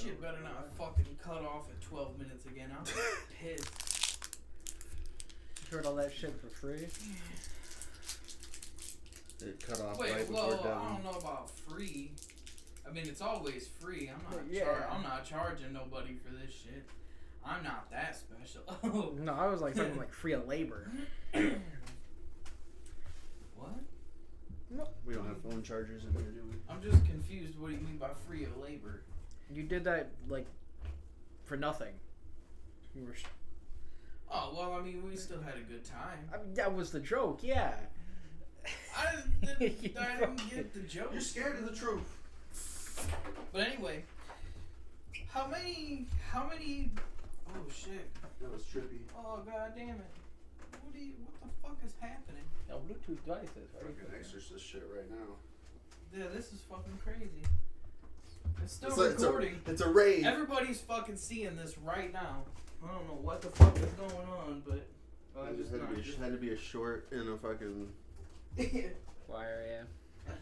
shit better not fucking cut off at 12 minutes again. I'm pissed. You heard all that shit for free? It cut off Wait, right well, before I don't know about free. I mean, it's always free. I'm not. Yeah. I'm not charging nobody for this shit. I'm not that special. No, I was like talking like free of labor. What? No, We don't have phone chargers in here, do we? I'm just confused. What do you mean by free of labor? you did that like for nothing. You were. Oh well, I mean, we still had a good time. I mean, that was the joke. Yeah. I didn't get the joke. You're scared of the truth. But anyway, how many? Oh shit! That was trippy. Oh god damn it! What the fuck is happening? No, Bluetooth devices. Fucking exorcist shit right now. Yeah, this is fucking crazy. It's still It's recording. It's a rave. Everybody's fucking seeing this right now. I don't know what the fuck is going on, but It just had to be a short and a fucking. Wire, yeah.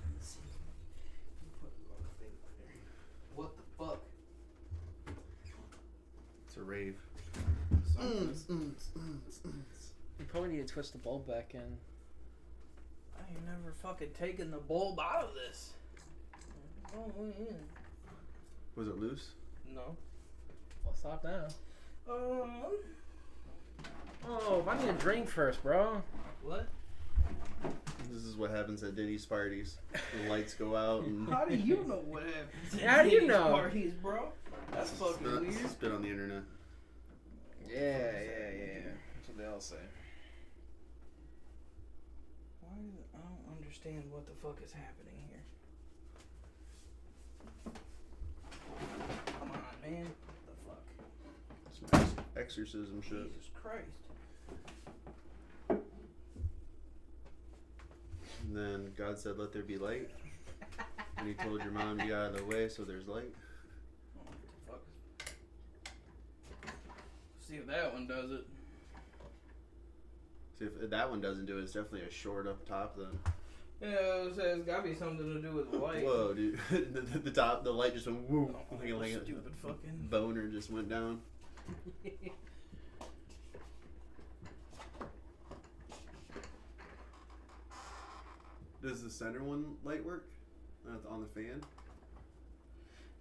What the fuck? It's a rave. You probably need to twist the bulb back in. I ain't never fucking taken the bulb out of this. Oh, Was it loose? no. Well, stop now. Oh, I need a drink first, bro. What? This is what happens at Denny's parties. The lights go out and. How do you know what happens? How do you at know? Parties, bro. That's fucking weird. Spit on the internet. Yeah. That's what they all say. Why? I don't understand what the fuck is happening here. Come on, man. What the fuck? Some exorcism shit. Jesus Christ. And then God said, "Let there be light." And He told your mom, "You get out of the way, so there's light." Oh, what the fuck? See if that one does it. See if that one doesn't do it. It's definitely a short up top then. Yeah, it's gotta be something to do with the light. Whoa, dude! the top, the light just went woo. Oh, like a stupid fucking boner just went down. Does the center one light work? That's on the fan.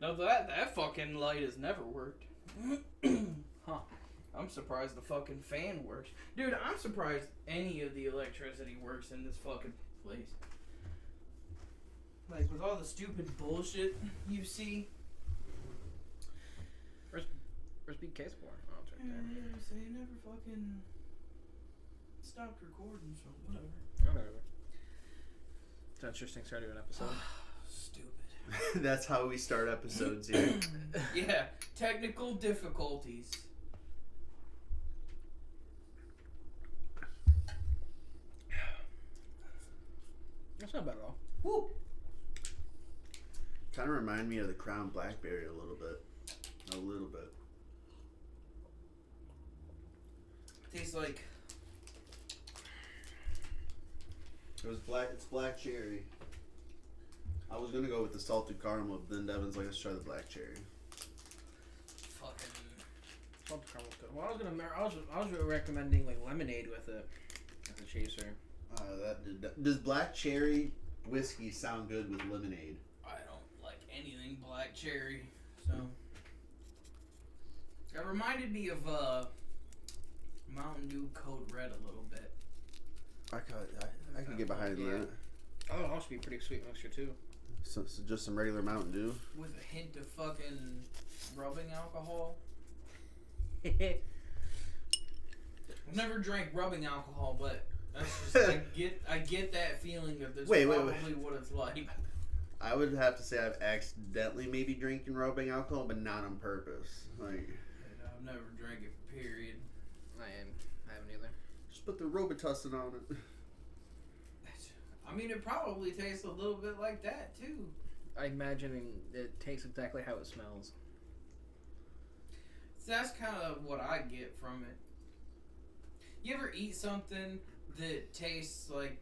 No, that fucking light has never worked. Huh. I'm surprised the fucking fan works. Dude, I'm surprised any of the electricity works in this fucking place. Like, with all the stupid bullshit you see. Where's Big Case for? Oh, it's right there. Yeah, they never fucking stopped recording, so whatever. Whatever. It's an interesting start to an episode. Stupid. That's how we start episodes here. Yeah, technical difficulties. That's not bad at all. Woo! Kind of remind me of the Crown Blackberry a little bit. A little bit. Tastes like It was black. It's black cherry. I was gonna go with the salted caramel, but then Devin's like, let's try the black cherry. fucking. Well, the caramel's good. Well, I was recommending like lemonade with it as a chaser. Does black cherry whiskey sound good with lemonade? I don't like anything black cherry, so. It reminded me of Mountain Dew Code Red a little bit. I could get behind Yeah. that. Oh, that should be a pretty sweet mixture too. So just some regular Mountain Dew. With a hint of fucking rubbing alcohol. Yeah. I've never drank rubbing alcohol, but that's just I get that feeling of this Wait. probably what it's like. I would have to say I've accidentally maybe drinking rubbing alcohol, but not on purpose. Like, I've never drank it, period. I haven't either. just put the Robitussin on it. I mean, it probably tastes a little bit like that, too. I'm imagining it tastes exactly how it smells. So that's kind of what I get from it. You ever eat something that tastes like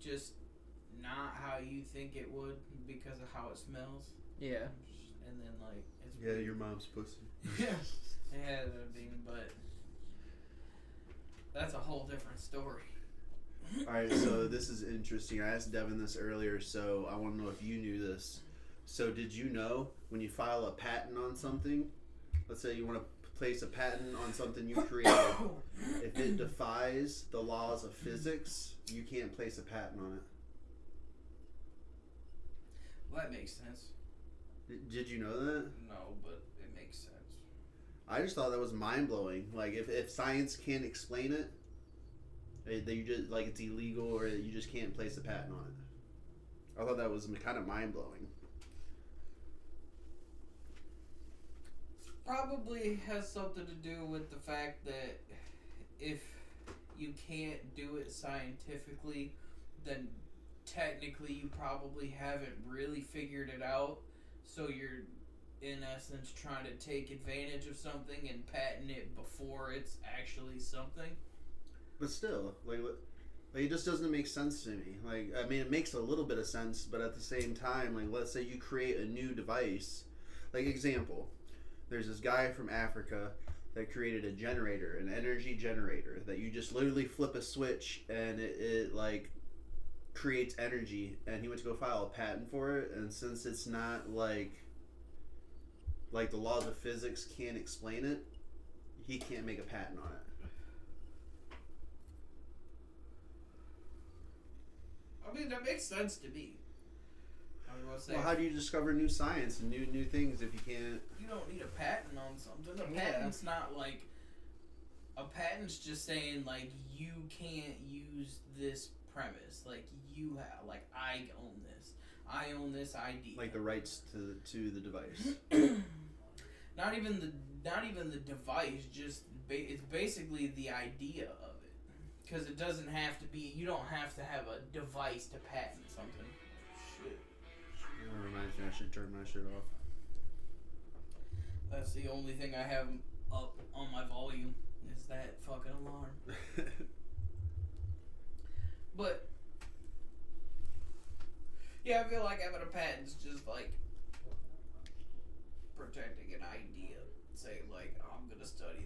just not how you think it would because of how it smells? Yeah. and then like it's Yeah, your mom's pussy. yeah, it had been, but that's a whole different story. Alright, so this is interesting. I asked Devin this earlier, so I want to know if you knew this. So did you know when you file a patent on something, let's say you want to place a patent on something you created, if it defies the laws of physics, you can't place a patent on it. Well, that makes sense. Did you know that? No, but it makes sense. I just thought that was mind-blowing. Like, if science can't explain it, that you just, like, it's illegal or you just can't place a patent on it. I thought that was kind of mind-blowing. Probably has something to do with the fact that if you can't do it scientifically, then technically you probably haven't really figured it out. So you're, in essence, trying to take advantage of something and patent it before it's actually something. But still, like it just doesn't make sense to me. Like, I mean, it makes a little bit of sense, but at the same time, like, let's say you create a new device. Like, example, there's this guy from Africa that created a generator, an energy generator, that you just literally flip a switch and it like creates energy, and he went to go file a patent for it, and since it's not like the laws of physics can't explain it, he can't make a patent on it. I mean, that makes sense to me. I was gonna say, Well, how do you discover new science and new things if you can't? you don't need a patent on something. A Yeah. patent's not like a patent's just saying like you can't use this premise. Like you have, like I own this. I own this idea. Like the rights to the device. not even the device. Just it's basically the idea of it, because it doesn't have to be. You don't have to have a device to patent something. Shit. That reminds me, I should turn my shit off. That's the only thing I have up on my volume is that fucking alarm. But yeah, I feel like having a patent's just like protecting an idea. Say like, I'm gonna study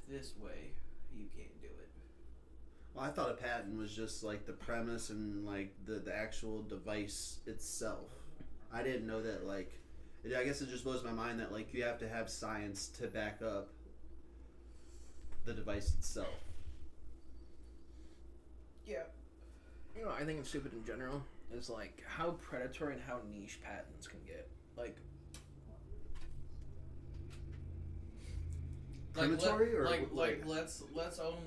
this way. You can't do it. Well, I thought a patent was just like the premise and like the actual device itself. I didn't know that like. I guess it just blows my mind that like you have to have science to back up the device itself. Yeah. You know, I think it's stupid in general is like how predatory and how niche patents can get. Like Predatory or like let's own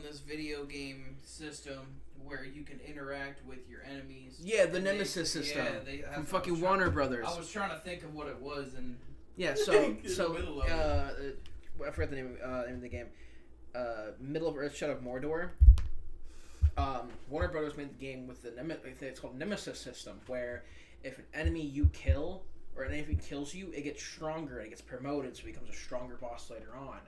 this video game system where you can interact with your enemies. yeah, the Nemesis system from fucking Warner Brothers. I was trying to think of what it was, and Yeah, so In the middle of I forgot the name of the game. Middle of Earth, Shadow of Mordor. Warner Brothers made the game with it's called Nemesis system, where if an enemy you kill or an enemy kills you, it gets stronger and it gets promoted, so it becomes a stronger boss later on.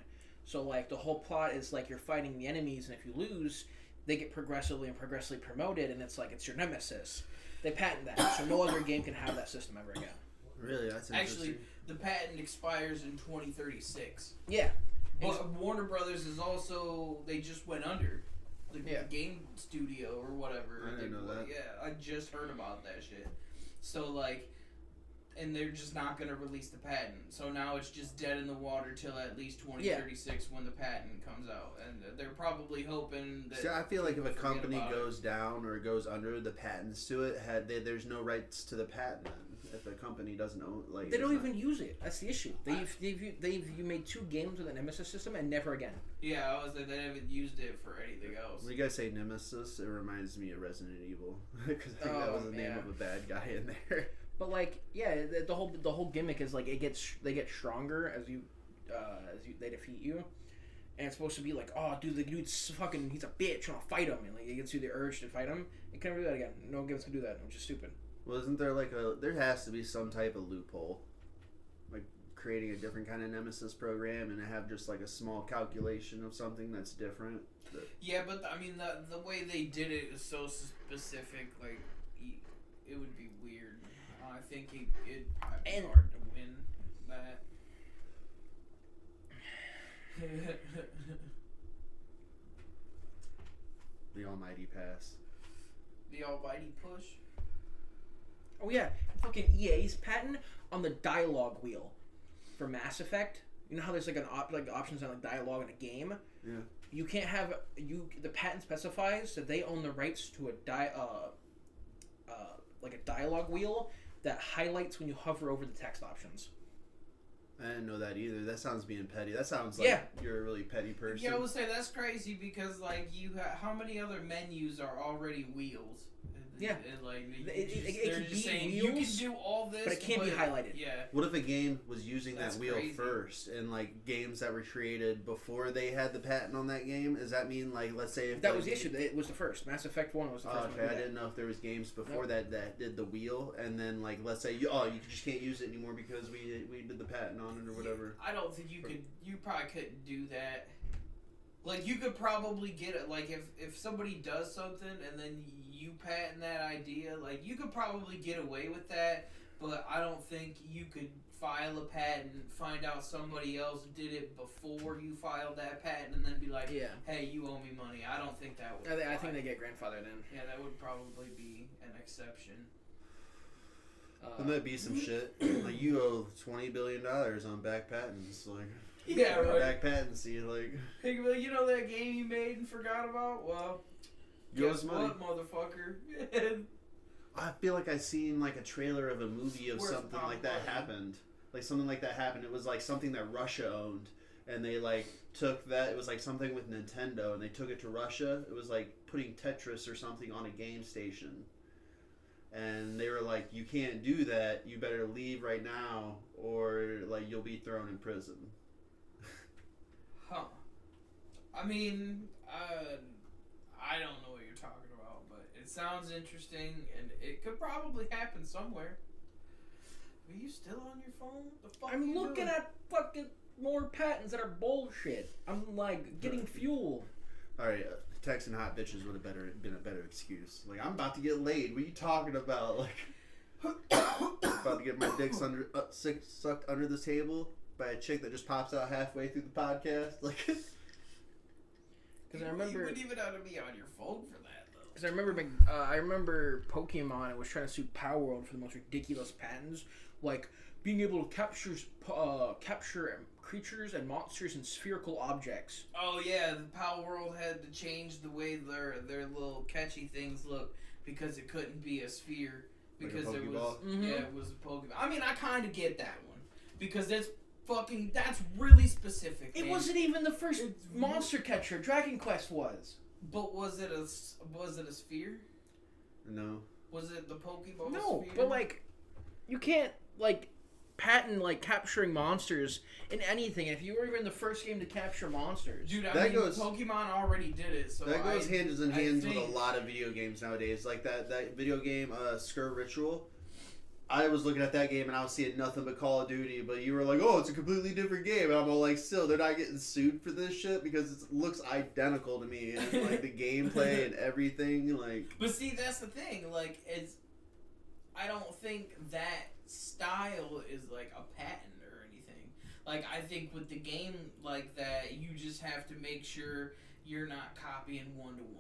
So like the whole plot is like you're fighting the enemies, and if you lose, they get progressively promoted, and it's like it's your nemesis. They patent that, so no other game can have that system ever again. Really, that's interesting. actually the patent expires in 2036. Yeah. But Warner Brothers is also, they just went under. The Yeah. game studio or whatever. I didn't know that. Yeah, I just heard about that shit. So like, and they're just not gonna release the patent. So now it's just dead in the water till at least 2036 when the patent comes out, and they're probably hoping that. See, I feel like if a people forget company about it. goes down or goes under, the patents to it there's no rights to the patent. Then. If a company doesn't own, like They don't it's not- even use it. That's the issue. You made 2 games with a Nemesis system and never again. Yeah, I was like, they haven't used it for anything else. When you guys say Nemesis, it reminds me of Resident Evil because I think that was the name of a bad guy in there. But like, yeah, the whole gimmick is like they get stronger as they defeat you, and it's supposed to be like, oh, dude, the dude's fucking, he's a bitch, I'm gonna fight him, and like it gets you the urge to fight him. You can't do that again. No games can do that, which is stupid. Well, isn't there there has to be some type of loophole, like creating a different kind of Nemesis program and have just like a small calculation of something that's different. Yeah, but I mean the way they did it is so specific. Like, it would be weird. think it'd probably be And- hard to win that. The almighty pass. The almighty push. Oh yeah, fucking EA's patent on the dialogue wheel for Mass Effect. You know how there's like options on like dialogue in a game. Yeah. You can't have the patent specifies that they own the rights to a dialogue wheel that highlights when you hover over the text options. I didn't know that either. That sounds being petty. That sounds like you're a really petty person. Yeah, I would say that's crazy because like how many other menus are already wheels? Yeah. And, like It they're can just be saying you can wheels, do all this, but it can't be highlighted. Yeah. What if a game was using That's that wheel crazy. first, and like games that were created before they had the patent on that game? Does that mean like, let's say if That was the issue. It was the first. Mass Effect 1 was the first one. Okay, I didn't know if there was games before that did the wheel, and then like let's say you just can't use it anymore because we did the patent on it or whatever. I don't think you could. You probably couldn't do that. Like you could probably get it. Like if somebody does something and then you patent that idea, like you could probably get away with that. But I don't think you could file a patent, find out somebody else did it before you filed that patent, and then be like, Yeah. "Hey, you owe me money." I don't think that would. I fly. think they get grandfathered in. Yeah, that would probably be an exception. There might be some shit like you owe $20 billion on back patents, like Yeah, right. back patency, like Hey, well, you know that game you made and forgot about? Well, you owe guess us money. what, motherfucker? I feel like I seen like a trailer of a movie of Where's something our like that money? happened. Like something like that happened. It was like something that Russia owned, and they like took that. It was like something with Nintendo, and they took it to Russia. It was like putting Tetris or something on a game station, and they were like, "You can't do that. You better leave right now, or like you'll be thrown in prison." Huh. I mean, I don't know what you're talking about, but it sounds interesting, and it could probably happen somewhere. Are you still on your phone? The fuck are I'm you looking doing? at fucking more patents that are bullshit. I'm like getting fuel. All right, texting hot bitches would have been a better excuse. Like I'm about to get laid. What are you talking about? Like about to get my dick sucked under the table by a chick that just pops out halfway through the podcast. Like, Because I remember. You wouldn't even have to be on your phone for that, though. Because I remember Pokemon was trying to sue Power World for the most ridiculous patents, like being able to capture creatures and monsters and spherical objects. Oh yeah, the Power World had to change the way their little catchy things look because it couldn't be a sphere because Like a it was Pokeball? Mhm. yeah, it was a Pokemon. I mean, I kind of get that one because that's really specific. It man. wasn't even the first It's monster catcher. Dragon Quest was. But was it a sphere? no. Was it the Pokeball No, sphere? but like, you can't like patent like capturing monsters in anything. If you were even the first game to capture monsters, dude, I that mean, goes- Pokemon already did it. So That goes hand in I hand with think- a lot of video games nowadays. Like that video game, Skur Ritual. I was looking at that game and I was seeing nothing but Call of Duty, but you were like, "Oh, it's a completely different game," and I'm all like, "Still, they're not getting sued for this shit because it looks identical to me and like the gameplay and everything." Like, But see, that's the thing. Like, I don't think that style is like a patent or anything. Like, I think with the game like that, you just have to make sure you're not copying one to one.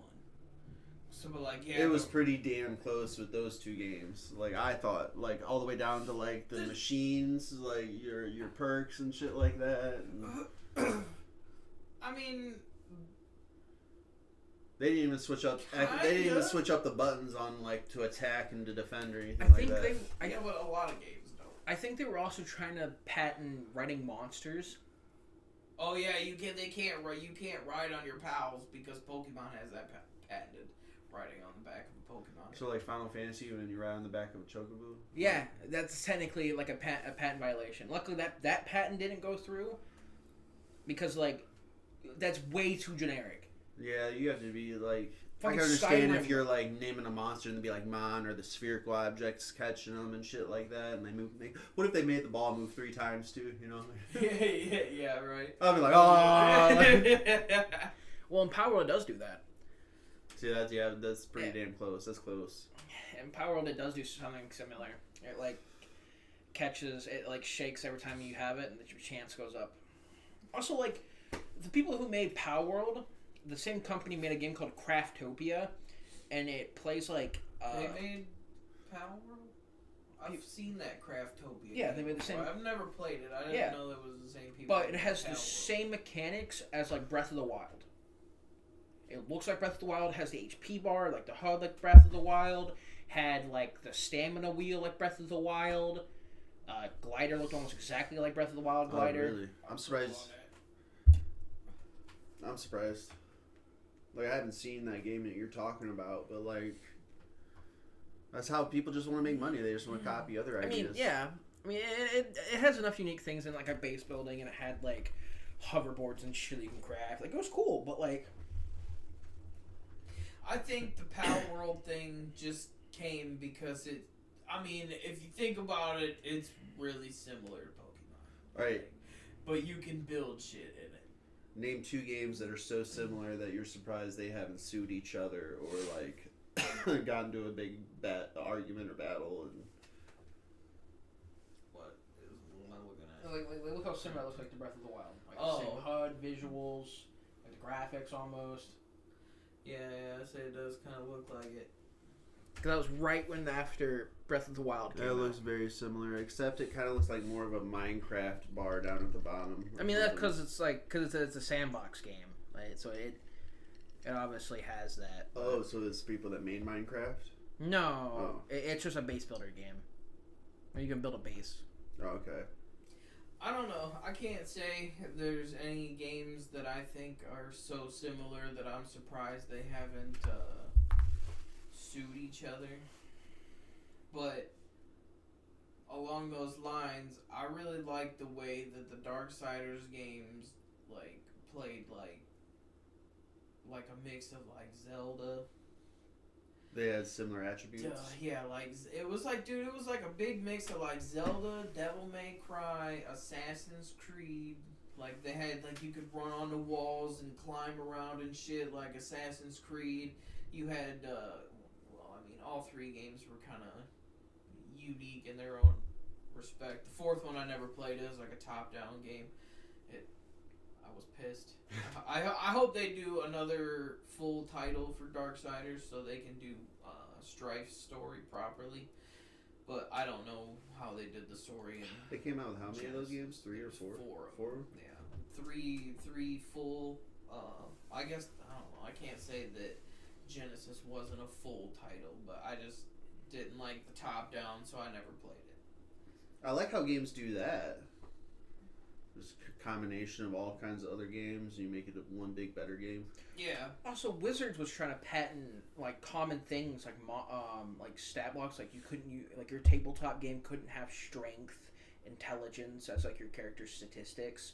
So, but like, yeah, it was pretty damn close with those two games. Like I thought, like all the way down to like the machines, like your perks and shit like that. And I mean, they didn't even switch up. They didn't even Kinda. switch up the buttons on like to attack and to defend or anything I like think that. yeah, but a lot of games don't. I think they were also trying to patent writing monsters. Oh yeah, you can't ride on your pals because Pokemon has that patented riding on the back of a Pokemon. So like Final Fantasy when you ride on the back of a chocobo. Yeah, that's technically like a patent violation. Luckily, that patent didn't go through because like that's way too generic. Yeah, you have to be like. Fucking I can understand Skyrim. if you're like naming a monster and be like Mon or the spherical objects catching them and shit like that, and they move. What if they made the ball move 3 times too? You know. yeah, right. I'll be like, oh. Well, and Power World does do that. See, that's pretty damn close. That's close. In Power World, it does do something similar. It, like catches it, like shakes every time you have it, and your chance goes up. Also, like the people who made Power World, the same company made a game called Craftopia, and it plays like. They made Power World? I've seen that Craftopia. Yeah, they made the same. I've never played it. I didn't know that was the same people. But it has the same mechanics as like Breath of the Wild. It looks like Breath of the Wild. Has the HP bar like the HUD like Breath of the Wild. Had like the stamina wheel like Breath of the Wild. Glider looked almost exactly like Breath of the Wild glider. Oh, really? I'm surprised. I'm surprised. Like, I haven't seen that game that you're talking about, but like, that's how people just want to make money. They just want to copy other ideas. I mean, yeah. I mean, it has enough unique things in like a base building, and it had like hoverboards and shit that you can craft. Like, it was cool, but like, I think the Power World thing just came because it. I mean, if you think about it, it's really similar to Pokemon. Right. But you can build shit in it. Name 2 games that are so similar that you're surprised they haven't sued each other or like got into a big argument or battle. And what am I looking at? Like look how similar it looks like to Breath of the Wild. Like Oh. the same HUD, visuals, like the graphics almost. Yeah, I say it does kind of look like it. Because that was right when after Breath of the Wild came it out. looks very similar, except it kind of looks like more of a Minecraft bar down at the bottom. I mean, that's because it's a sandbox game, right? So it obviously has that. Oh, so it's people that made Minecraft? No, Oh. It's just a base builder game. Where you can build a base. Oh, okay. I don't know. I can't say there's any games that I think are so similar that I'm surprised they haven't sued each other. But along those lines, I really like the way that the Darksiders games like played like a mix of like Zelda. They had similar attributes. Yeah, like it was like, dude, it was like a big mix of like Zelda, Devil May Cry, Assassin's Creed. Like they had like you could run on the walls and climb around and shit like Assassin's Creed. You had well, I mean, all 3 games were kind of unique in their own respect. The 4th one I never played. It was like a top-down game. I was pissed. I hope they do another full title for Darksiders so they can do Strife's story properly. But I don't know how they did the story. They came out with how many of those games? 3 or 4? 4? Yeah, three full. I guess I don't know. I can't say that Genesis wasn't a full title, but I just didn't like the top down, so I never played it. I like how games do that. Just a combination of all kinds of other games, you make it one big better game. Yeah. Also, Wizards was trying to patent like common things like stat blocks. Like you couldn't like your tabletop game couldn't have strength, intelligence as like your character's statistics.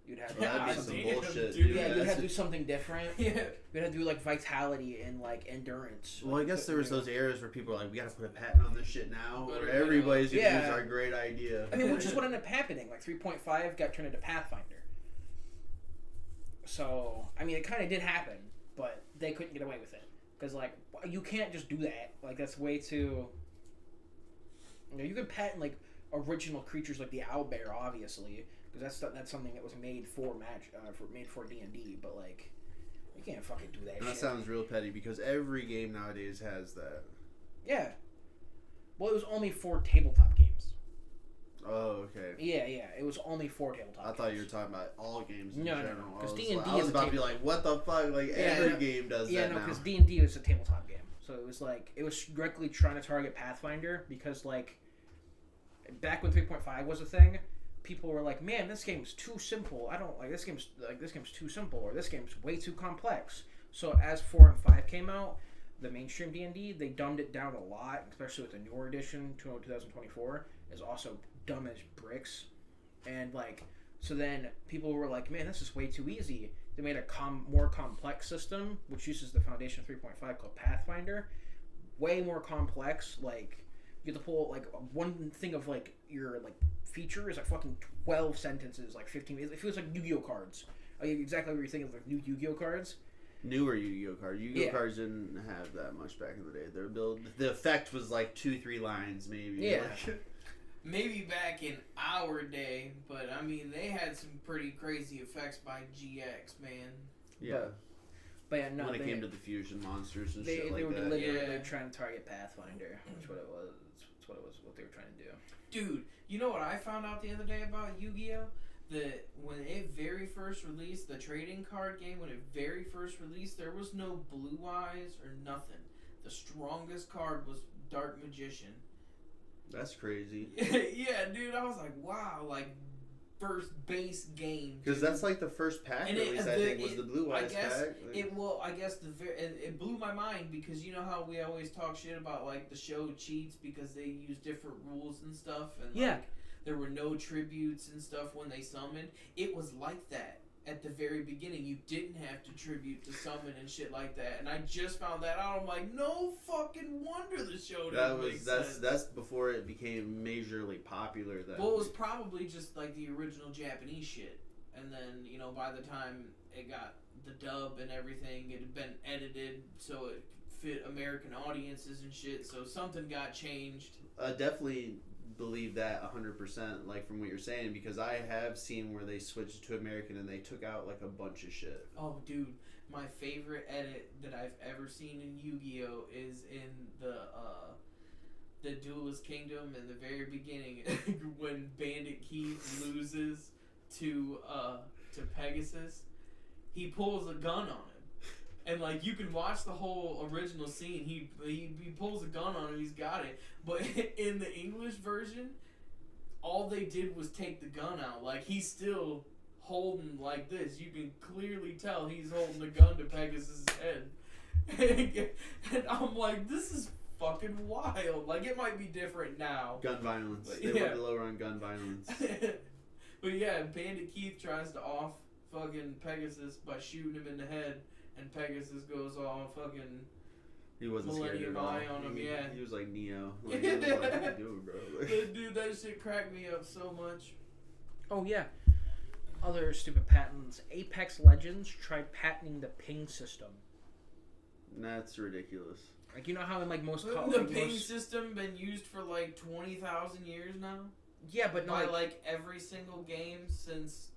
You'd have to That'd be do some something. bullshit. Yeah, dude. you'd That's have to do something different. Yeah. You'd have to do like vitality and like endurance. Well, I guess there was those eras where people were like, we gotta put a patent on this shit now, Better or get it everybody's gonna Yeah. use our great idea. I mean, which is what ended up happening. Like 3.5 got turned into Pathfinder. So, I mean, it kind of did happen, but they couldn't get away with it. Because, like, you can't just do that. Like, that's way too... You know, you can patent, like, original creatures like the owlbear, obviously. Because that's something that was made for made for D&D. But, like, you can't fucking do that And shit. that sounds real petty, because every game nowadays has that. Yeah. Well, it was only for tabletop games. Oh, okay. Yeah. It was only for tabletop I thought you were games. talking about all games in No, general. because I was D&D like- I was is a about to be table- like, what the fuck? Like, Yeah, every no. game does Yeah, that no, now. because D&D was a tabletop game. So it was like, it was directly trying to target Pathfinder because, like, back when 3.5 was a thing, people were like, man, this game's too simple. I don't, this game's too simple, or this game's way too complex. So as 4 and 5 came out, the mainstream D&D, they dumbed it down a lot, especially with the newer edition, 2024, is also dumb as bricks. And, like, so then people were like, man, this is way too easy. They made a more complex system, which uses the foundation of 3.5 called Pathfinder. Way more complex. Like, you have to pull, like, one thing of, like, your, like, feature is, like, fucking 12 sentences, like, 15. It feels like Yu-Gi-Oh cards. Like, exactly what you're thinking of, like, new Yu-Gi-Oh cards. Newer Yu-Gi-Oh cards. Yu-Gi-Oh Yeah. cards didn't have that much back in the day. The effect was like 2-3 lines, maybe. Yeah. Like, maybe back in our day, but I mean they had some pretty crazy effects by GX, man. Yeah. But yeah, no, When it came to the fusion monsters and they shit like were that. deliberately Yeah. trying to target Pathfinder. That's what it was. That's what it was. What they were trying to do. Dude, you know what I found out the other day about Yu-Gi-Oh? That when it very first released, the trading card game, when it very first released, there was no Blue Eyes or nothing. The strongest card was Dark Magician. That's crazy. Yeah, dude, I was like, wow, like first base game. Because dude. that's like the first pack And release, I think, was the Blue Eyes guess pack. I guess it blew my mind because you know how we always talk shit about like the show cheats because they use different rules and stuff, and Yeah. like there were no tributes and stuff when they summoned. It was like that at the very beginning. You didn't have to tribute to summon and shit like that, and I just found that out. I'm like, no fucking wonder the show didn't make sense. That's before it became majorly popular. Then. Well, it was probably just like the original Japanese shit, and then you know by the time it got the dub and everything, it had been edited so it fit American audiences and shit. So something got changed. Definitely believe that 100%, like from what you're saying, because I have seen where they switched to American and they took out like a bunch of shit. Oh, dude, my favorite edit that I've ever seen in Yu-Gi-Oh is in the Duelist Kingdom in the very beginning when Bandit Keith loses to Pegasus. He pulls a gun on him, and like you can watch the whole original scene. He pulls a gun on him. He's got it, but in the English version, all they did was take the gun out. Like he's still holding like this. You can clearly tell he's holding the gun to Pegasus' head, and I'm like, this is fucking wild. Like it might be different now. Gun violence. But, They yeah. went lower on gun violence. But yeah, Bandit Keith tries to off fucking Pegasus by shooting him in the head, and Pegasus goes all fucking He wasn't scared Millennium at all. Eye on him, yeah. He was like Neo. Like, he was like, what are you doing, bro? Dude, that shit cracked me up so much. Oh yeah. Other stupid patents. Apex Legends tried patenting the ping system. That's ridiculous. Like you know how in like most The ping system been used for like 20,000 years now? yeah, but no, By like, like every single game since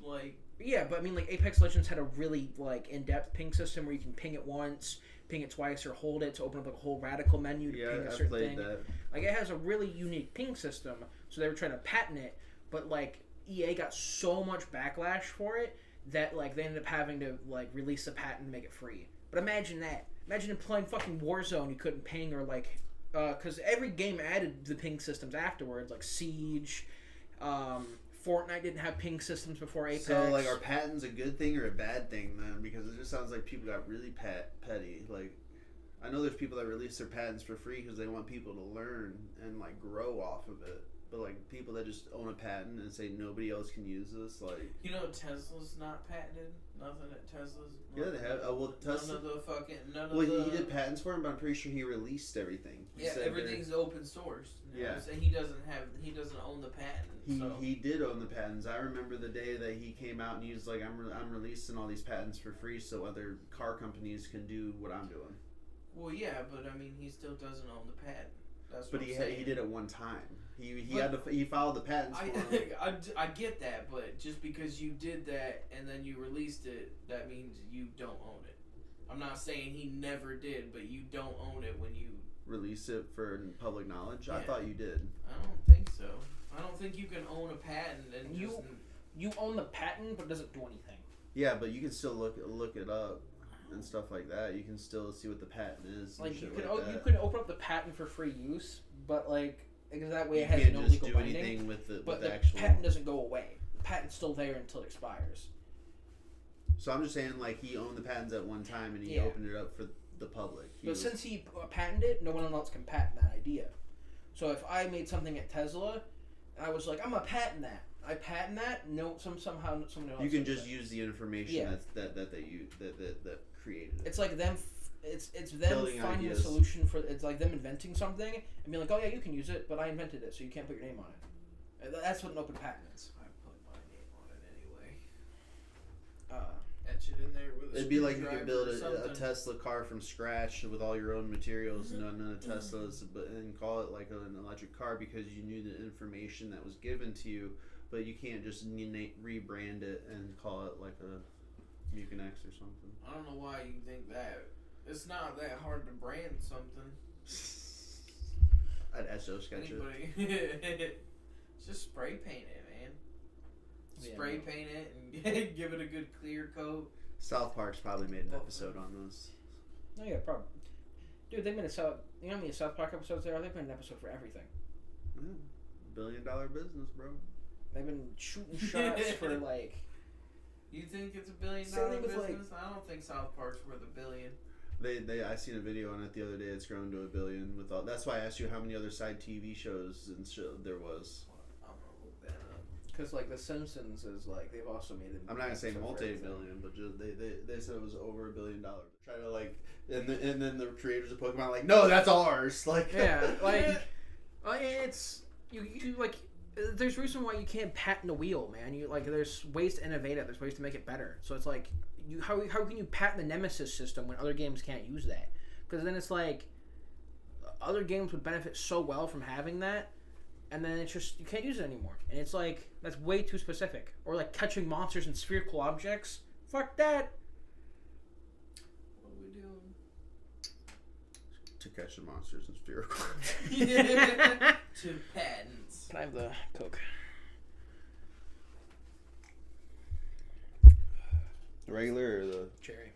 like yeah, but I mean like Apex Legends had a really like in-depth ping system where you can ping it once, ping it twice, or hold it to open up like a whole radical menu to Yeah, ping a I certain played thing. that. Like it has a really unique ping system, so they were trying to patent it, but like EA got so much backlash for it that like they ended up having to like release the patent and make it free. But imagine that. Imagine playing fucking Warzone, you couldn't ping, or like because every game added the ping systems afterwards, like Siege, Fortnite didn't have ping systems before Apex. So, like, are patents a good thing or a bad thing, then? Because it just sounds like people got really petty. Like, I know there's people that release their patents for free because they want people to learn and, like, grow off of it. But, like, people that just own a patent and say nobody else can use this, like... you know Tesla's not patented? Nothing at Tesla's? Yeah, they have. Well, Tesla... None of the fucking... None Well, of the... he did patents for him, but I'm pretty sure he released everything. He Yeah, said everything's open source. You know? Yeah. So he doesn't own the patent. He did own the patents. I remember the day that he came out and he was like, I'm releasing all these patents for free so other car companies can do what I'm doing. Well, yeah, but I mean, he still doesn't own the patent. That's But what he I'm saying. did it one time. He But- he filed the patents for him. I get that, but just because you did that and then you released it, that means you don't own it. I'm not saying he never did, but you don't own it when you... Release it for public knowledge. I Yeah. thought you did. I don't think so. I don't think you can own a patent and just... You own the patent, but it doesn't do anything. Yeah, but you can still look it up and stuff like that. You can still see what the patent is. And Like shit you could like that. you could open up the patent for free use, but like because that way You it has can't no just legal do binding. anything with the But with the the actual. patent doesn't go away. The patent's still there until it expires. So I'm just saying, like, he owned the patents at one time and he Yeah. opened it up for the public. But since he patented it, no one else can patent that idea. So if I made something at Tesla, and I was like, I'm gonna patent that. I patent that. No, somehow someone else. you can does just it. use the information Yeah. that they use that created it. It's like them. It's them Building finding ideas. a solution for. It's like them inventing something and being like, oh yeah, you can use it, but I invented it, so you can't put your name on it. That's what an open patent is. I put my name on it anyway. Uh, At attach it in there with a It'd be like you could build screwdriver or a something. Tesla car from scratch with all your own materials, none of Tesla's, but and call it like an electric car because you knew the information that was given to you, but you can't just rebrand it and call it like a Mucinex or something. I don't know why you think that. It's not that hard to brand something. I'd etch sketch it. Anybody, just spray paint it, man. Spray paint it and give it a good clear coat. South Park's probably made an episode on this. Oh yeah, probably. Dude, they made a South. You know how many South Park episodes there are? They've made an episode for everything. Yeah. $1 billion business, bro. They've been shooting shots for like. You think it's $1 billion Same thing with, business? I don't think South Park's worth $1 billion. I seen a video on it the other day. It's grown to $1 billion with all. That's why I asked you how many other side TV shows and there was. I'm gonna look that up. Because like The Simpsons is like they've also made it. I'm not gonna say multi-billion, but just they said it was over $1 billion. Try to like, and then the creators of Pokemon are like, no, that's ours. Like Yeah, like it's you like. There's a reason why you can't patent the wheel, man. You like there's ways to innovate it. There's ways to make it better. So it's like how can you patent the Nemesis system when other games can't use that? Because then it's like other games would benefit so well from having that, and then it's just you can't use it anymore. And it's like that's way too specific. Or like catching monsters in spherical objects. Fuck that. What are we doing? to catch the monsters in spherical. To patents. Can I have the Coke? The regular or the Cherry.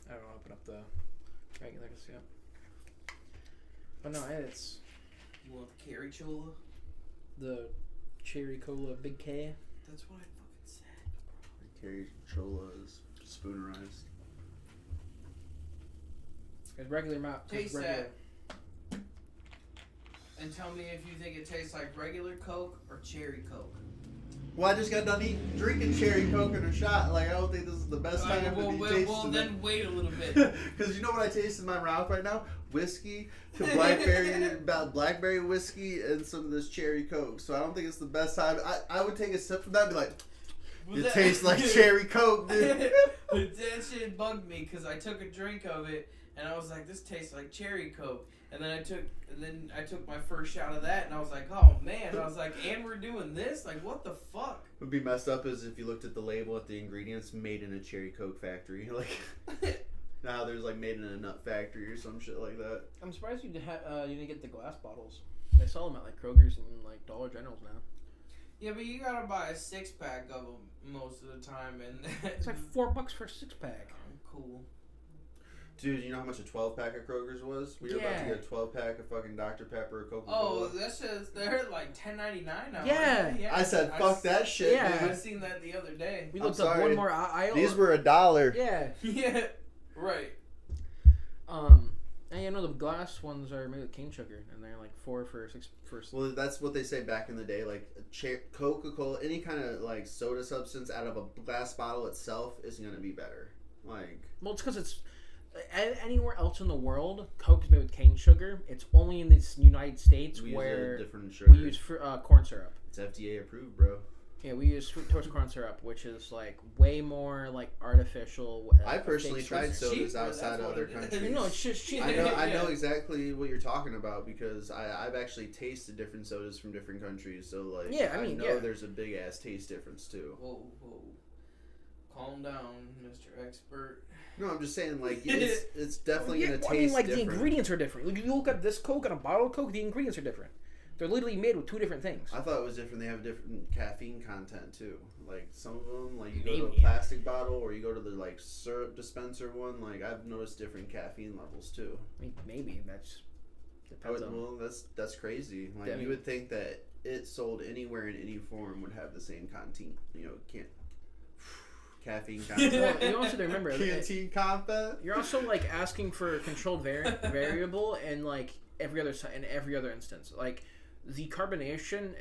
I don't know, open up the regular to see it. But no, it's You want the Carry Chola? the Cherry Cola Big K. That's what I fucking said. Carry Chola is spoonerized. It's regular mouth. Taste that. And tell me if you think it tastes like regular Coke or cherry Coke. Well, I just got done drinking cherry Coke in a shot. Like, I don't think this is the best time to be tasting well, then wait a little bit. Because you know what I taste in my mouth right now? Whiskey to blackberry whiskey and some of this cherry Coke. So I don't think it's the best time. I would take a sip from that and be like, it tastes like cherry Coke, dude. That shit bugged me because I took a drink of it and I was like, this tastes like cherry Coke. And then I took my first shot of that and I was like, oh man. I was like, and we're doing this? Like, what the fuck? What would be messed up is if you looked at the label at the ingredients, made in a cherry Coke factory. Like, now there's like made in a nut factory or some shit like that. I'm surprised you didn't get the glass bottles. They sell them at like Kroger's and like Dollar Generals now. Yeah, but you gotta buy a 6-pack of them most of the time, and It's like $4 for a 6-pack. Cool. Dude, you know how much a 12-pack of Kroger's was? We were about to get a 12-pack of fucking Dr. Pepper or Coca-Cola. Oh, that's just, they're like $10.99 now. Yeah. Right? I said, fuck that shit, yeah. dude. I seen that the other day. We I'm looked up sorry. one more aisle. These were $1. Yeah. Yeah, right. And you know the glass ones are made with cane sugar, and they're like $4 for 6 for. Well, that's what they say back in the day. Like Coca-Cola, any kind of like soda substance out of a glass bottle itself is gonna be better. Like, Well, it's because it's anywhere else in the world, Coke is made with cane sugar. It's only in the United States we where use a different sugar. we use corn syrup. It's FDA approved, bro. Yeah, we use sweet toast corn syrup, which is like way more like artificial. I personally fake tried sugar. sodas cheaper, outside that's of what other it is. countries. No, it's just cheap. I know Yeah. exactly what you're talking about because I've actually tasted different sodas from different countries. So like, Yeah, I mean, know yeah. there's a big ass taste difference too. Whoa. Calm down, Mr. Expert. No, I'm just saying like it's definitely Yeah, gonna well, taste I mean, like different. the ingredients are different. Like, you look at this Coke and a bottle of Coke, the ingredients are different. They're literally made with two different things. I thought it was different. They have different caffeine content too. Like some of them, like you go to Maybe, a plastic bottle or you go to the like syrup dispenser one. Like I've noticed different caffeine levels too. I mean, maybe that's depends on. Well, that's crazy. Like I mean- you would think that it sold anywhere in any form would have the same content. You know, caffeine content. Well, you also have to remember Canteen content. you're also like asking for a controlled variable and like every other instance. Like the carbonation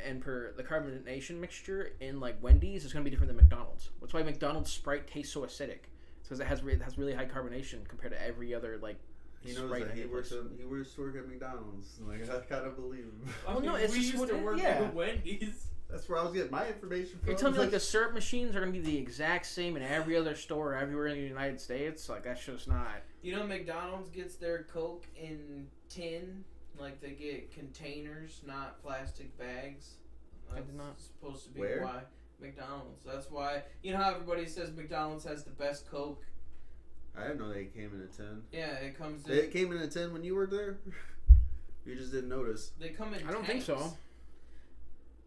the carbonation mixture in like Wendy's is going to be different than McDonald's. That's why McDonald's Sprite tastes so acidic. It's because it has really high carbonation compared to every other like. He knows Sprite that he any works place. at McDonald's. Like I kind of believe him. Well, no, it's we just used what to it- work yeah. at Wendy's. That's where I was getting my information from. You're telling me like the syrup machines are gonna be the exact same in every other store everywhere in the United States? Like that's just not. You know, McDonald's gets their Coke in tin, like they get containers, not plastic bags. I That's did not. supposed to be Where? why McDonald's. That's why you know how everybody says McDonald's has the best Coke. I didn't know they came in a tin. Yeah, it comes in. It came in a tin when you were there. You just didn't notice. They come in. I don't think so. tanks.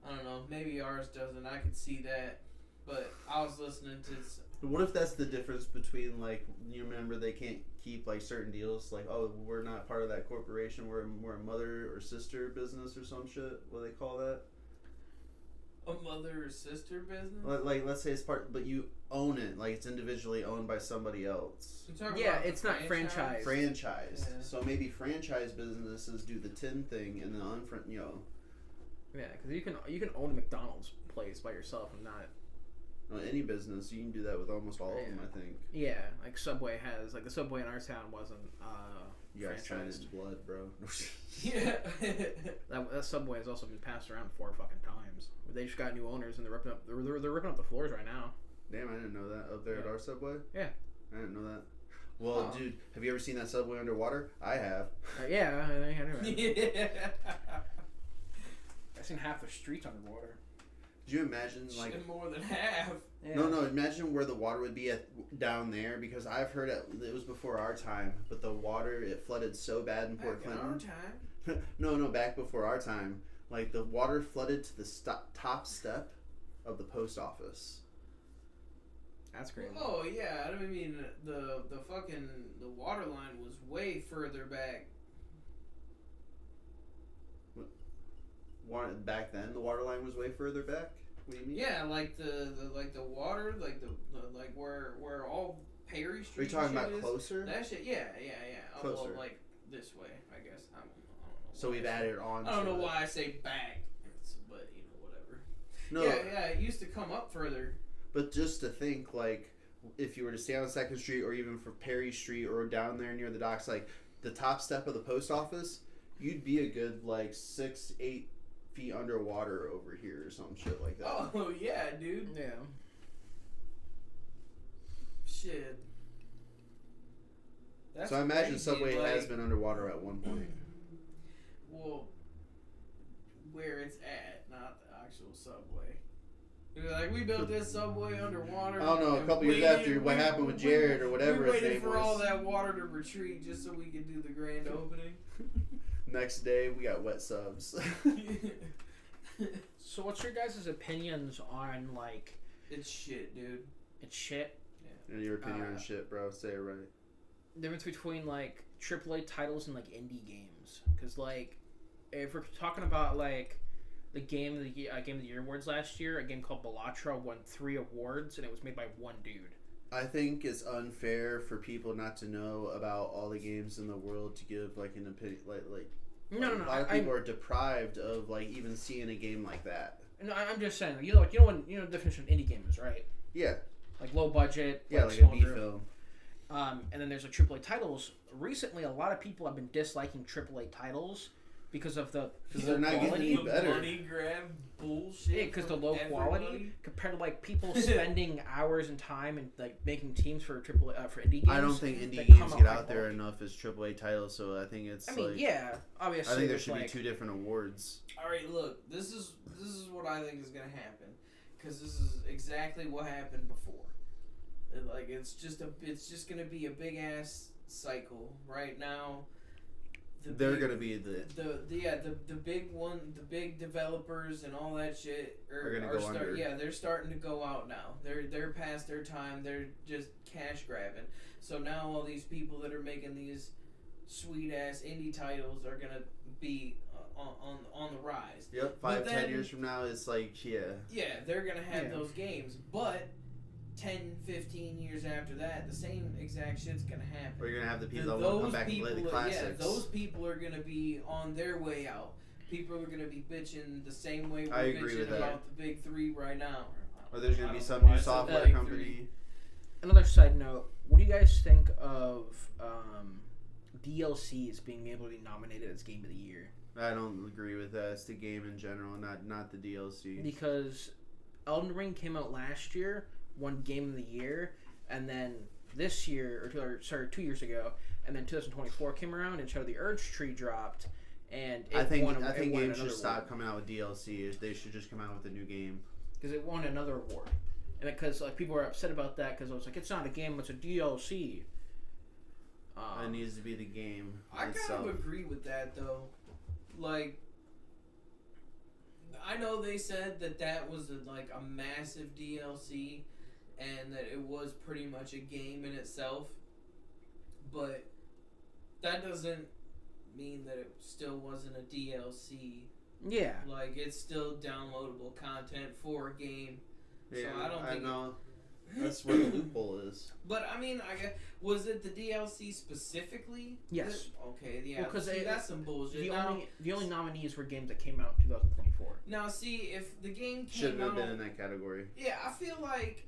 I don't know. Maybe ours doesn't. I could see that, but I was listening to. What if that's the difference between like you remember they can't keep like certain deals like oh we're not part of that corporation we're a mother or sister business or some shit what do they call that A mother or sister business? like let's say it's part but you own it like it's individually owned by somebody else You talking Yeah, about the it's not franchise. franchise Yeah. so maybe franchise businesses do the tin thing and the Yeah, because you can own a McDonald's place by yourself and not. any business you can do that with almost all of them I think Yeah, like Subway has like the Subway in our town wasn't you guys signed franchised. in blood bro. Yeah. That Subway has also been passed around 4 fucking times. They just got new owners and they're ripping up they're ripping up the floors right now. Damn I didn't know that up there at Yeah. our Subway Yeah. I didn't know that. Well, Oh. dude, have you ever seen that Subway underwater? I have. Yeah, I know. Yeah. I've seen half the streets underwater. Could you imagine, like... Shit, more than half. Yeah. No, imagine where the water would be down there, because I've heard it was before our time, but the water, it flooded so bad in Port Back in our Clinton. time. No, back before our time. Like, the water flooded to the top step of the post office. That's crazy. Oh yeah, I mean the water line was way further back. Back then, the water line was way further back? What do you mean? Yeah, like the water, like the like where all Perry Are Street. you talking shit about is. closer? That shit, yeah. Oh, well, Closer. like this way, I guess. I don't know. So we've added on I don't to know it. why I say back, but you know whatever. No, Yeah, it used to come up further. but just to think, like, if you were to stay on 2nd Street or even for Perry Street or down there near the docks, like, the top step of the post office, you'd be a good, like, 6-8 feet underwater over here or some shit like that. Oh yeah, dude. Yeah. Shit. That's So I imagine crazy, Subway like, has been underwater at one point. Well, where it's at, not the actual subway. You're like, we built this subway underwater. I don't know, a and couple years waited- after what happened with Jared or whatever We his waited name for was. all that water to retreat just so we could do the grand opening. Next day, we got wet subs. So what's your guys' opinions on like It's shit, dude. it's shit? In your opinion on shit, bro, say it right. The difference between like AAA titles and like indie games, because like if we're talking about like the game of the year awards last year, a game called Bellatra won 3 awards and it was made by one dude. I think it's unfair for people not to know about all the games in the world to give like an opinion, like No, a lot of people are deprived of like even seeing a game like that. No, I'm just saying. You know the definition of indie game is, right? Yeah, Like low budget. yeah, like a small B group. film. And then there's like AAA titles. Recently, a lot of people have been disliking AAA titles because of the Because they're not getting quality. any better. Money grab bullshit. Yeah, because the from low quality everybody. compared to like people spending hours and time and like making teams for AAA for indie games. I don't think indie that games come get high out there quality. enough as AAA titles, so I think it's I mean, like yeah, obviously. I think there there's, should like, be 2 different awards. All right, look. This is what I think is gonna happen, because this is exactly what happened before. Like it's just gonna be a big ass cycle right now. They're gonna be the the big one, the big developers and all that shit Are gonna go under. Yeah, they're starting to go out now. They're past their time. They're just cash grabbing. So now all these people that are making these sweet ass indie titles are gonna be on the rise. Yep, But 5-10 then- years from now, it's like Yeah, they're gonna have Yeah. those games, but 10, 15 years after that, the same exact shit's gonna happen. or you're gonna have the people that want to come back and play the Yeah, classics. those people are gonna be on their way out. People are gonna be bitching the same way we're I agree with bitching that. about the big 3 right now. Or there's I gonna be don't some know why new I said software big company. three. Another side note: what do you guys think of DLCs being able to be nominated as Game of the Year? I don't agree with that. It's the game in general, not the DLC. Because Elden Ring came out last year, won Game of the Year, and then this year, 2 years ago, and then 2024 came around and Shadow of the Erdtree dropped, and I think won games should another stop award. coming out with DLC. They should just come out with a new game. Because it won another award. And because like people are upset about that because it was like, it's not a game, it's a DLC. It needs to be the game I itself. kind of agree with that though. Like, I know they said that was a massive DLC, and that it was pretty much a game in itself. But that doesn't mean that it still wasn't a DLC. Yeah. Like, it's still downloadable content for a game. Yeah, So I don't think know. That's where the loophole is. But I mean, I guess, was it the DLC specifically? Yes. Okay. Yeah. Well, 'cause that's some bullshit. The only nominees were games that came out in 2024. Now, see, if the game came Shouldn't have out, been in that category. yeah, I feel like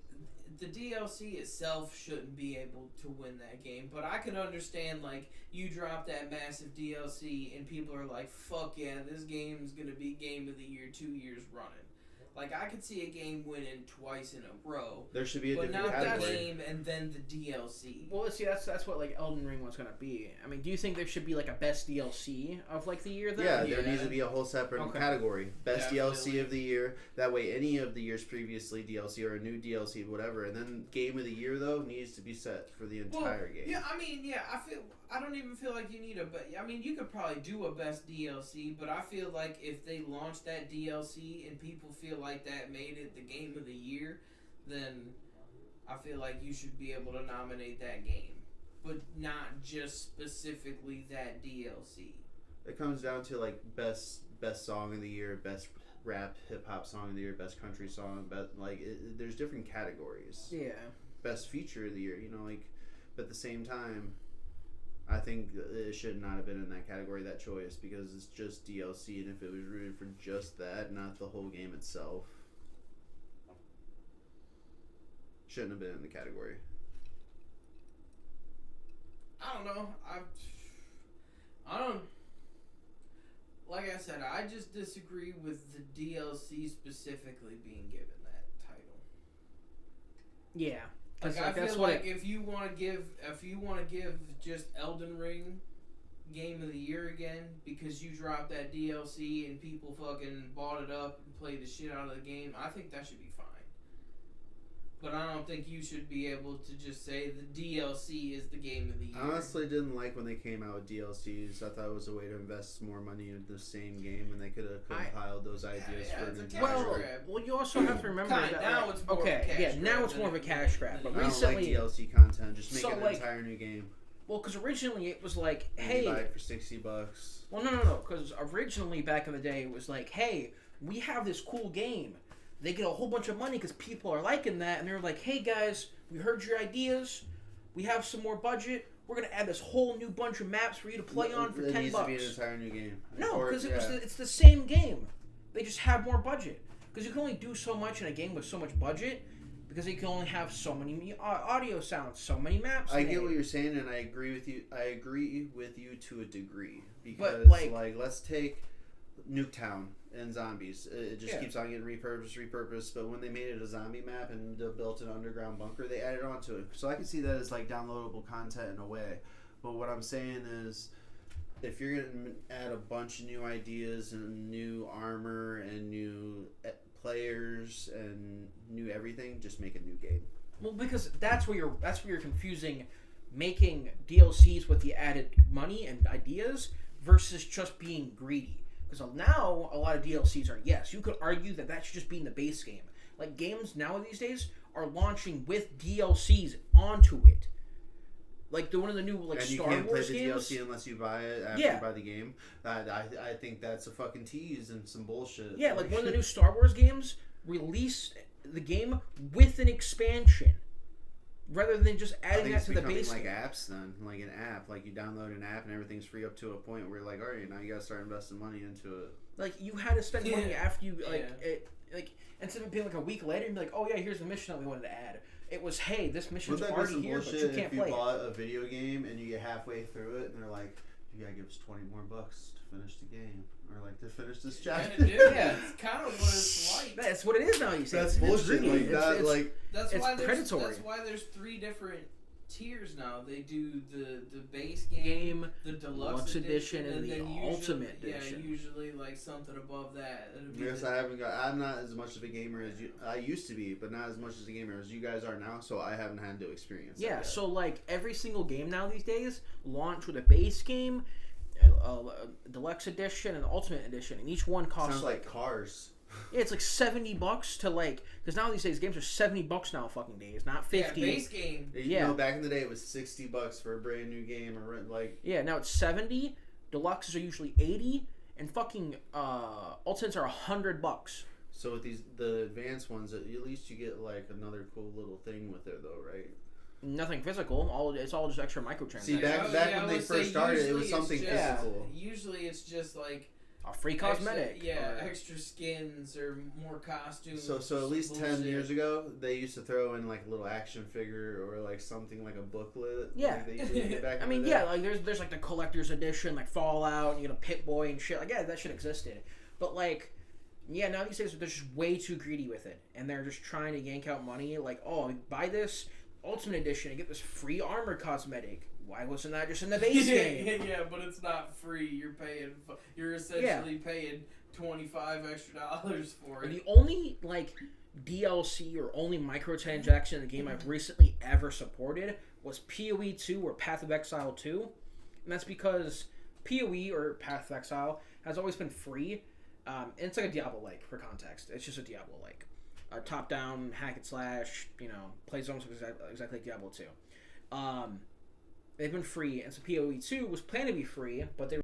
the DLC itself shouldn't be able to win that game. But I can understand, like, you drop that massive DLC and people are like, "Fuck yeah, this game's gonna be Game of the Year 2 years running." Like, I could see a game winning twice in a row, There should be a but different not the category. game and then the DLC. Well, see, that's what like Elden Ring was gonna be. I mean, do you think there should be like a best DLC of like the year? Then? Yeah, Yeah. there needs to be a whole separate Okay. category. Best DLC Definitely. of the year. That way, any of the years previously DLC or a new DLC, whatever. And then Game of the Year, though, needs to be set for the entire game. Yeah, I mean, yeah, I don't even feel like you need I mean, you could probably do a best DLC, but I feel like if they launch that DLC and people feel like that made it the Game of the Year, then I feel like you should be able to nominate that game, but not just specifically that DLC. It comes down to like best song of the year, best rap hip hop song of the year, best country song, best there's different categories. Yeah. Best feature of the year, but at the same time, I think it should not have been in that category, that choice, because it's just DLC, and if it was rooted for just that, not the whole game itself, shouldn't have been in the category. I don't know. I don't. Like I said, I just disagree with the DLC specifically being given that title. Yeah. Like, I that's feel what like if you want to give just Elden Ring Game of the Year again because you dropped that DLC and people fucking bought it up and played the shit out of the game, I think that should be fine. But I don't think you should be able to just say the DLC is the Game of the Year. I honestly didn't like when they came out with DLCs. I thought it was a way to invest more money into the same game, and they could have compiled those ideas yeah, for it's an a entire. cash Well, grab. well, you also have to remember that. Now like, it's more of a cash grab now it's than more of a it- cash grab. But I don't recently, like DLC content. Just make So, an like- entire new game. well, because originally it was like, And hey, you buy it for $60. well, no, because originally back in the day it was like, hey, we have this cool game. They get a whole bunch of money because people are liking that, and they're like, hey guys, we heard your ideas. We have some more budget. We're gonna add this whole new bunch of maps for you to play on for It $10. needs to be an entire new game. No, Or- because yeah. it's the same game. They just have more budget. Because you can only do so much in a game with so much budget. Because you can only have so many audio sounds, so many maps. I made. get what you're saying, and I agree with you. I agree with you to a degree But, because, like- let's take Nuketown and zombies. It just Yeah. keeps on getting repurposed. But when they made it a zombie map and built an underground bunker, they added on to it. So I can see that as like downloadable content in a way. But what I'm saying is, if you're gonna add a bunch of new ideas and new armor and new players and new everything, just make a new game. Well, because that's where you're confusing making DLCs with the added money and ideas versus just being greedy. Because now a lot of DLCs are, yes, you could argue that should just be in the base game. Like games now these days are launching with DLCs onto it. Like one of the new And you Star can't play Wars the games. DLC unless you buy it after Yeah. you buy the game. I think that's a fucking tease and some bullshit. Yeah, like one of the new Star Wars games released the game with an expansion, rather than just I adding think that it's to the becoming base like game. apps then, like an app. Like you download an app and everything's free up to a point where you're like, all right, now you gotta start investing money into it. Like you had to spend money after you Yeah. instead of being like a week later and be like, oh yeah, here's the mission that we wanted to add. It was, hey, this mission's Wouldn't that be already some here, but you bullshit can't if you play it. bought a video game and you get halfway through it and they're like, you gotta give us $20 more to finish the game or like to finish this Yeah, chapter. dude, it's kind of what it's like. That's what it is now. You say That's it's bullshit. greedy. Like that, It's- like That's It's why there's predatory. That's why there's 3 different tiers now. They do the base game, game. the deluxe edition, and the then ultimate usually, edition. Yeah, usually like something above that. It'll be yes, the- I haven't got. I'm not as much of a gamer as you. I used to be, but not as much as a gamer as you guys are now. So I haven't had to experience. that Yeah, yet. so like every single game now these days launch with a base game, deluxe edition, and ultimate edition, and each one costs sounds like Cars. yeah, it's like $70 to like because now these days games are $70 now fucking days, not 50. Yeah, base game. You Yeah. know, back in the day, it was $60 for a brand new game, or like. Yeah, now it's 70. Deluxes are usually 80, and fucking ultimates are $100. So with the advanced ones, at least you get like another cool little thing with it, though, right? Nothing physical. It's all just extra microtransactions. See, back I when they would first say started, it usually was it's something just- physical. Usually it's just like a free cosmetic. Extra, or- extra skins or more costumes. So at least 10 bullshit. years ago, they used to throw in like a little action figure or like something like a booklet. Yeah. Like they used to get back I in mean, the yeah, day. like there's like the collector's edition, like Fallout, and you get a Pit Boy and shit. Like, yeah, that shit existed. But like, yeah, now these days they're just way too greedy with it, and they're just trying to yank out money. Like, oh, buy this Ultimate Edition and get this free armor cosmetic. Why wasn't that just in the base game? Yeah, but it's not free. You're paying. You're essentially paying $25 extra for it. The only like DLC or only microtransaction in the game I've recently ever supported was PoE 2 or Path of Exile 2, and that's because PoE or Path of Exile has always been free. And it's like a Diablo-like, for context. It's just a Diablo-like. Top-down, hack and slash, plays almost exactly like Diablo 2. They've been free, and so PoE 2 was planned to be free, but they